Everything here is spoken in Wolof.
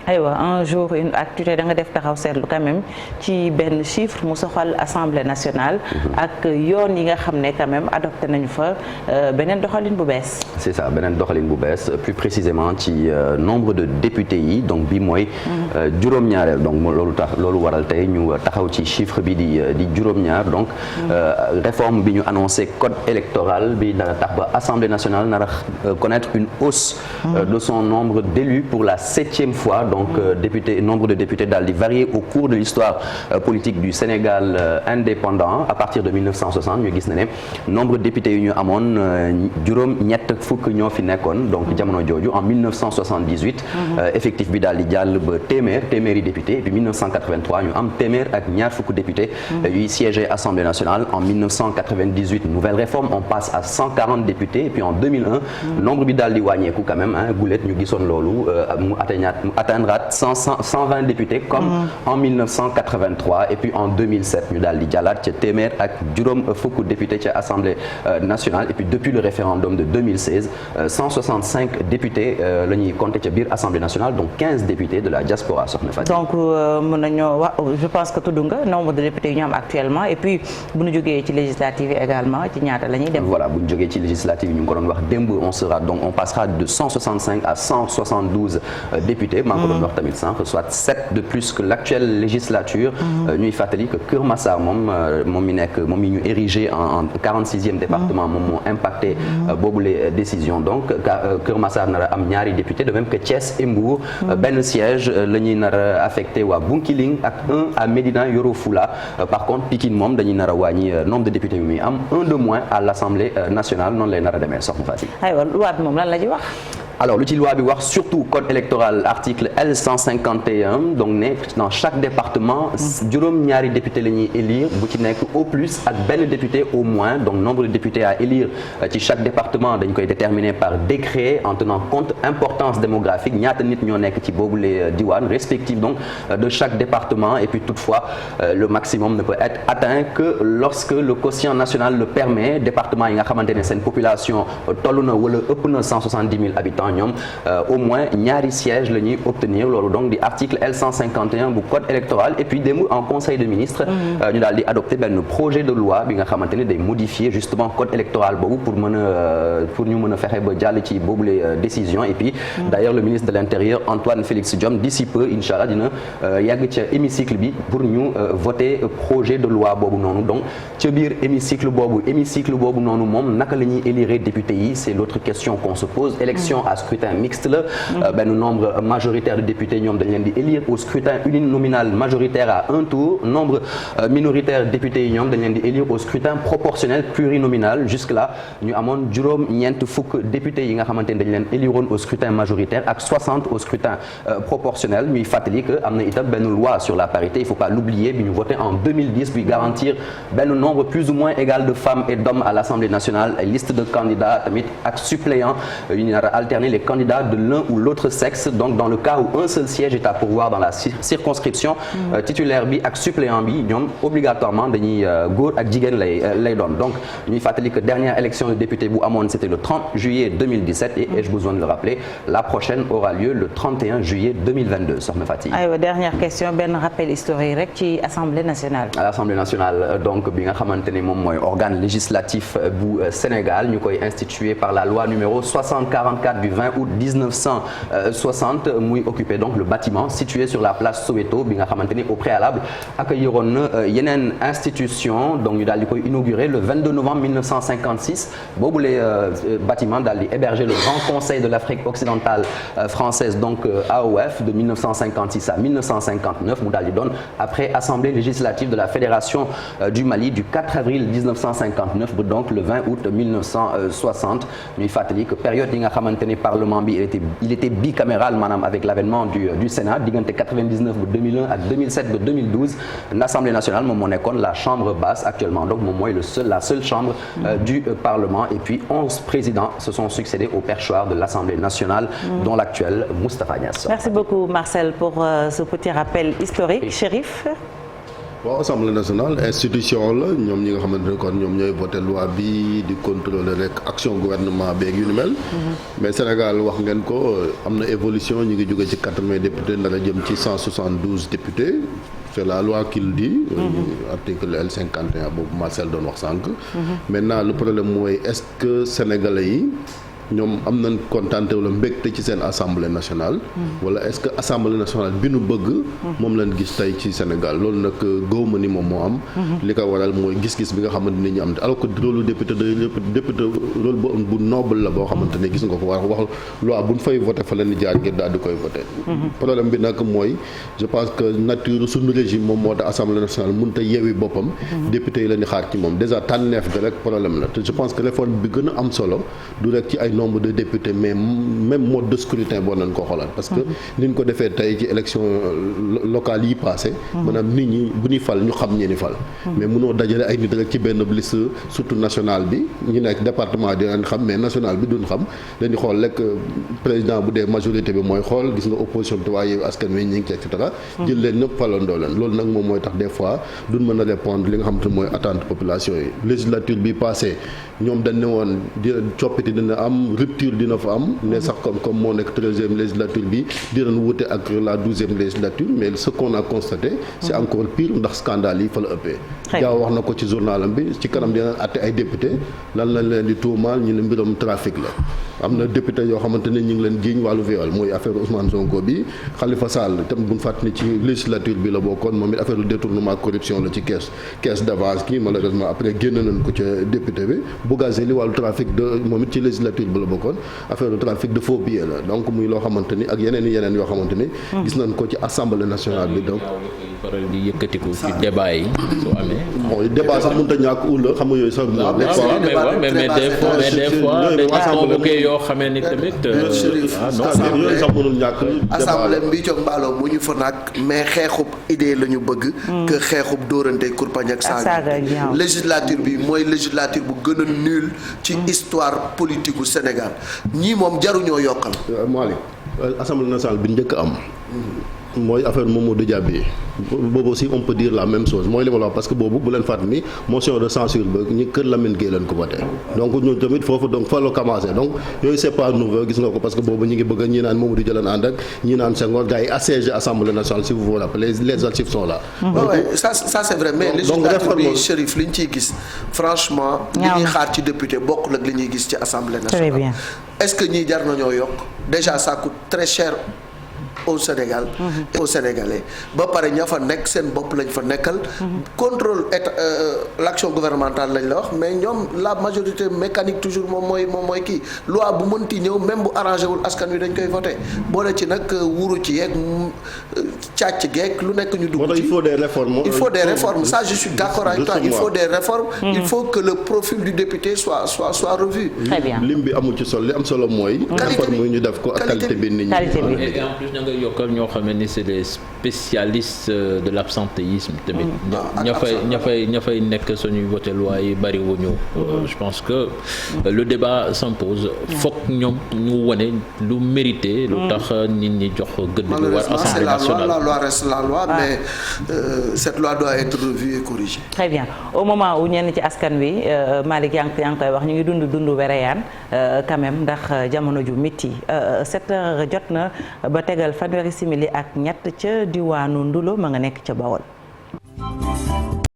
aywa un jour une actu da nga def taxaw seetlu quand même ci benn chiffre mu soxal assemblée nationale. ak yoon yi nga xam ne quand même adopté nañu fa beneen doxalin bu bees. c'est ça beneen doxalin bu bees plus précisément ci nombre de députés yi donc bi mooy. juróom-ñaareel donc loolu waral tey ñu taxaw ci chiffre bi di juróom-ñaar donc. réforme bi ñu annoncé code électoral bi dana tax ba assemblée nationale nar a connaître une hausse. de son nombre d'élus pour la 7e fois donc nombre de députés daal di varier au cours de l'histoire politique du Sénégal indépendant à partir de 1960 ñu gis ne nombre de députés yu ñu amoon juróom-ñett fukk ñoo fi nekkoon donc jamono jooju en 1978 effectif bi daal di jàll ba téeméeri députés et puis 1983 ñu am téeméer ak ñaar fukk députés yuy siéger Assemblée nationale en 1998 nouvelle réforme on passe à 140 députés et puis en 2001 nombre bi daal di wàññeeku quand même gulet ñu gisoon loolu mu atteindre 120 députés comme en 1983 et puis en 2007 ñu daal di jàllaat ca téeméer ak juróom fukk députés ca Assemblée nationale et puis depuis le référendum de 2016 165 députés la ñuy compter ca biir Assemblée nationale donc 15 députés de la diaspora soxna Fatick. donc mën nañoo wax je pense que tudd nga nombre de députés yu ñu am actuellement et puis bu ñu jógee ci législative yi également ci ñaata la ñuy dem. voilà bu ñu jógee ci législative yi ñu ngi ko doon wax démb on passera de 165 à 172 députés. maa ngi ko doon wax tamit sànq soit 7 de plus que l'actuelle législature. ñuy fàttali que Kër Massar moom mi ñu érigé en 46e département moom moo impacté boobu les décisions donc Kër Massar nar a am ñaari députés de même que Thiès et Mbour benn siège la ñuy nar a affecté waa Bunkiling ak un à Médina Yoro Fula par contre Pikine moom dañuy nar a wàññi nombre de députés yu muy am un de moins à l'Assemblée nationale noonu lay nar a demee soxna Fatick. aywa loi bi moom lan la ci wax. alors lu ci loi bi wax surtout code électoral article L151 donc ne dans chaque département juróom-ñaari député la ñuy élire bu ci nekk au plus ak benn député au moins donc nombre de députés à élire ci chaque département dañ koy déterminer par décret en tenant compte importance démographique ñaata nit ñoo nekk ci boobu les diwaan respectifs donc de chaque département et puis toutefois le maximum ne peut être atteint que lorsque le quotient national le permet département yi nga xamante ne seen population toll na wala ëpp na 170 000 habitants ñoom au moins ñaari sièges la ñuy obtenir loolu donc di article L151 bu code électoral et puis démb en conseil de ministres ñu daal di adopté benn projet de loi bi nga xamante ne day modifier justement code électoral boobu pour ñu mën a fexe ba jàll ci boobu les décisions et puis d'ailleurs le ministre de l'intérieur Antoine Félix Diome d'ici peu inchallah dina yàgg ca hémicycle bi pour ñu voter projet de loi boobu noonu donc ca biir hémicycle boobu noonu moom naka la ñuy élire député yi c'est l'autre question qu'on se pose élection à scrutin mixte la benn nombre majoritaire de députés ñoom dañ leen di élire au scrutin uninominal majoritaire à un tour nombre minoritaire de députés yi ñoom dañ leen di élire au scrutin proportionnel plurinominal jusque là ñu amoon juróom-ñeent fukk députés yi nga xamante ne dañ leen éliroon au scrutin majoritaire ak 60 au scrutin proportionnel ñuy fàttali que am na itam benn loi sur la parité il faut pas l'oublier bi ñu voté en 2010 bi garantir benn nombre plus ou moins égal de femmes et d'hommes à l'Assemblée nationale ay liste de candidats tamit ak suppléants yu ñu nar a alterner les candidats de l'un ou l'autre sexe donc dans le cas où un seul siège est à pourvoir dans la circonscription titulaire bi ak suppléant bi ñoom obligatoirement dañuy góor ak jigéen lay doon donc ñuy fàttali que dernière élection de député bu amoon c'était le 30 juillet 2017 et ai-je besoin de le rappeler la prochaine aura lieu le 31 juillet 2022 soxna Fatick. aywa dernière question benn rappel historique rek ci Assemblée nationale. à l'Assemblée nationale donc bi nga xamante ne moom mooy organe législatif bu Sénégal ñu koy institué par la loi numéro 6044 du 20 août 1960 muy occupé donc le bâtiment situé sur la place Soweto bi nga xamante ni au préalable accueilliroon na yeneen institution donc ñu daal di koy inauguré le 22 novembre 1956 boobu les bâtiments daal di héberger le Grand Conseil de l'Afrique occidentale française donc AOF de 1956 à 1959 mu daal di doon après assemblée législative de la Fédération du Mali du 4 avril 1959 ba donc le 20 août 1960 ñuy fàttali que période yi nga xamante ni parlement bi il était bicaméral maanaam avec l'avènement du Sénat diggante 99 ba 2001 ak 2007 ba 2012 l'Assemblée nationale moom moo nekkoon la chambre basse actuellement donc moom mooy la seule chambre du Parlement et puis 11 présidents se sont succédés au perchoir de l'Assemblée nationale dont l'actuel Moustapha Niasse. Merci beaucoup Marcel pour ce petit rappel historique. Chérif. waaw assemblée nationale institution la ñoom ñi nga xamante ne kon ñoom ñooy voté loi bi di contrôler rek action gouvernement beeg yu ni mel. mais Sénégal wax ngeen ko am na évolution ñu ngi jóge ci 80 députés nar a jëm ci 172 députés. c'est la loi qui le dit. article L51 boobu Marcel doon wax sànq. maintenant le problème mooy est-ce que sénégalais yi. ñoom am nañ kontaante wala mbégte ci seen assemblée nationale. wala est-ce que assemblée nationale bi nu bëgg. moom lañ gis tey ci Sénégal loolu nag gëw ma ni moom moo am. li ko waral mooy gis-gis bi nga xamante ni ñu am alors que rôle député rôle bu noble la boo xamante ne gis nga ko wax loi bu ñu fay voté fa leen di jaar ngir daal di koy voté. problème bi nag mooy je pense que nature suñu régime moom moo tax assemblée nationale mënut a yeewi boppam. député yi la ñu xaar ci moom déjà tànneef bi rek problème la te je pense que réforme bi gën a am solo du rek ci ay nombre de députés mais même mode de scrutin boo nañ ko xoolal parce que ni ñu ko defee tey ci élection locale yi passé maanaam nit ñi bu ñuy fal ñu xam ñi ni fal mais mënoo dajale ay nit rek ci benn liste surtout nationale bi ñu nekk département dinañ xam mais national bi duñ xam dañuy xool rek président bu dee majorité bi mooy xool gis nga opposition bi te waaye askan wi ñu ngi ci et cetera jël leen ñëpp falandoo leen loolu nag moom mooy tax des fois duñ mën a répondre li nga xam te mooy attente population yi législature bi passé ñoom dañ ne woon di coppite dina am rupture dina fa am ne sax comme moo nekk 13e législature bi dinañ wute ak la 12e législature mais ce qu'on a constaté c'est encore pire ndax scandale yi fa la ëppee jaaw wax na ko ci journalam bi ci kanam dinañ àtte ay député lan lañ leen di tuumaal ñu ne mbiram trafic la am na député yoo xamante ne ñu ngi leen jiiñ wàllu viol mooy affaire Ousmane Sonko bi Khalifa Sall tam buñ fàttali ci législature bi la bokkoon moom it affaire détournement corruption la ci caisse d'avance kii malheureusement après génn nañ ko ca député bi Bougazeli wàllu trafic de moom it ci législature bi la bokkoon affaire de trafic de faux billets la donc muy loo xamante ni ak yeneen yoo xamante ni gis nañ ko ci assemblée nationale bi donc faral di yëkkatiku ci débat yi soo amee mooy débat sax mënut a ñàkk ula xam nga yooyu sax mais des fois dañuy convoqué yoo xamee ni tamit yooyu sax mënul ñàkk assemblée Mbicco Mballo mu ñu fa nag mais xeexub idée la ñu bëgg que xeexub dóorante kurpañ ak saaga législature bi mooy législature bu gën a nul ci histoire politique gu Sénégal ñii moom jaruñoo yokkal Malick assemblée nationale bi njëkk am mooy affaire Mamadou Dia bi boobu aussi on peut dire la même chose mooy li ma la wax parce que boobu bu leen fàttali ni motion de censure ba ñi kër Lamine Gueye leen ko voté donc ñun tamit foofu donc fa la commencé donc yooyu c'est pas nouveau gis nga ko parce que boobu ñi ngi bëgg ñi naan Mamadou Dia leen ànd ak ñi naan Senghor gars yi assiégé assemblée nationale si vous vous rappelez les archives sont là. ça c'est vrai mais législature bi Chérif li ñu ciy gis franchement li ñuy xaar ci député bokkul ak li ñuy gis ci assemblée nationale. est-ce que ñii jar nañoo yokk déjà ça coûte très cher au Sénégal et aux Sénégalais ba pare ña fa nekk seen bopp lañ fa nekkal contrôle l'action gouvernementale lañ la wax mais ñoom la majorité mécanique toujours moom mooy kii loi bu mënti ñëw même bu arrangé wul askan wi dañ koy voté boole ci nag wuru ci yeeg càcc geeg lu nekk ñu dugg ci il faut des réformes ça je suis d'accord avec toi il faut des réformes il faut que le profil du député soit revu. Très bien lim bi amul ci solo li am solo mooy réforme yi ñu def ko ak qualité bi nit ñi yokkal ñoo xam ne c'est des spécialistes de l'absentéisme tamit ña fay nekk suñuy voté loi yi bari wuñu je pense que le débat s'impose foog ñoom ñu wone lu mérité lu tax nit ñi jox gëdd bi war assemblée nationale la loi reste la loi mais cette loi doit être revue et corrigée. Très bien au moment où ñenn ci askan wi Malick yaa ngi koy wax ñu ngi dund wereyaan quand même ndax jamono ju métti 7 heures jot na ba tegal fanweeri simili ak ñett ca diwaanu Ndulo ma nga nekk ca Bawol.